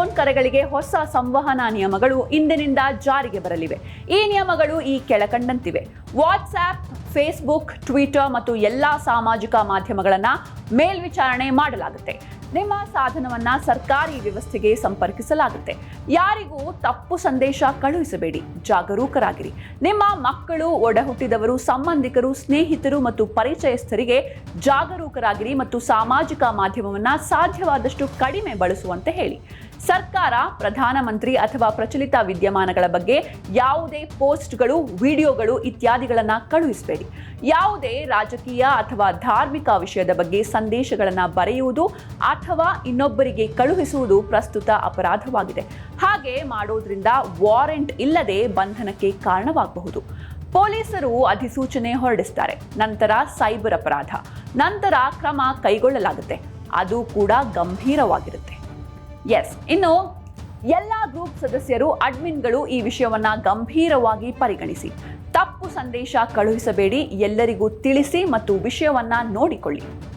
Phone ಕರೆಗಳಿಗೆ ಹೊಸ ಸಂವಹನ ನಿಯಮಗಳು ಇಂದಿನಿಂದ ಜಾರಿಗೆ ಬರಲಿವೆ. ಈ ನಿಯಮಗಳು ಈ ಕೆಳಕಂಡಂತಿವೆ. ವಾಟ್ಸ್ಆ್ಯಪ್, ಫೇಸ್ಬುಕ್, ಟ್ವಿಟರ್ ಮತ್ತು ಎಲ್ಲಾ ಸಾಮಾಜಿಕ ಮಾಧ್ಯಮಗಳನ್ನು ಮೇಲ್ವಿಚಾರಣೆ ಮಾಡಲಾಗುತ್ತೆ. ನಿಮ್ಮ ಸಾಧನವನ್ನ ಸರ್ಕಾರಿ ವ್ಯವಸ್ಥೆಗೆ ಸಂಪರ್ಕಿಸಲಾಗುತ್ತೆ. ಯಾರಿಗೂ ತಪ್ಪು ಸಂದೇಶ ಕಳುಹಿಸಬೇಡಿ. ಜಾಗರೂಕರಾಗಿರಿ. ನಿಮ್ಮ ಮಕ್ಕಳು, ಒಡಹುಟ್ಟಿದವರು, ಸಂಬಂಧಿಕರು, ಸ್ನೇಹಿತರು ಮತ್ತು ಪರಿಚಯಸ್ಥರಿಗೆ ಜಾಗರೂಕರಾಗಿರಿ ಮತ್ತು ಸಾಮಾಜಿಕ ಮಾಧ್ಯಮವನ್ನ ಸಾಧ್ಯವಾದಷ್ಟು ಕಡಿಮೆ ಬಳಸುವಂತೆ ಹೇಳಿ. ಸರ್ಕಾರ, ಪ್ರಧಾನಮಂತ್ರಿ ಅಥವಾ ಪ್ರಚಲಿತ ವಿದ್ಯಮಾನಗಳ ಬಗ್ಗೆ ಯಾವುದೇ ಪೋಸ್ಟ್ಗಳು, ವಿಡಿಯೋಗಳು ಇತ್ಯಾದಿಗಳನ್ನು ಕಳುಹಿಸಬೇಡಿ. ಯಾವುದೇ ರಾಜಕೀಯ ಅಥವಾ ಧಾರ್ಮಿಕ ವಿಷಯದ ಬಗ್ಗೆ ಸಂದೇಶಗಳನ್ನು ಬರೆಯುವುದು ಅಥವಾ ಇನ್ನೊಬ್ಬರಿಗೆ ಕಳುಹಿಸುವುದು ಪ್ರಸ್ತುತ ಅಪರಾಧವಾಗಿದೆ. ಹಾಗೆ ಮಾಡೋದ್ರಿಂದ ವಾರೆಂಟ್ ಇಲ್ಲದೆ ಬಂಧನಕ್ಕೆ ಕಾರಣವಾಗಬಹುದು. ಪೊಲೀಸರು ಅಧಿಸೂಚನೆ ಹೊರಡಿಸ್ತಾರೆ. ನಂತರ ಸೈಬರ್ ಅಪರಾಧ, ನಂತರ ಕ್ರಮ ಕೈಗೊಳ್ಳಲಾಗುತ್ತೆ. ಅದು ಕೂಡ ಗಂಭೀರವಾಗಿರುತ್ತೆ. ಇನ್ನು ಎಲ್ಲ ಗ್ರೂಪ್ ಸದಸ್ಯರು, ಅಡ್ಮಿನ್ಗಳು ಈ ವಿಷಯವನ್ನ ಗಂಭೀರವಾಗಿ ಪರಿಗಣಿಸಿ. ತಪ್ಪು ಸಂದೇಶ ಕಳುಹಿಸಬೇಡಿ. ಎಲ್ಲರಿಗೂ ತಿಳಿಸಿ ಮತ್ತು ವಿಷಯವನ್ನ ನೋಡಿಕೊಳ್ಳಿ.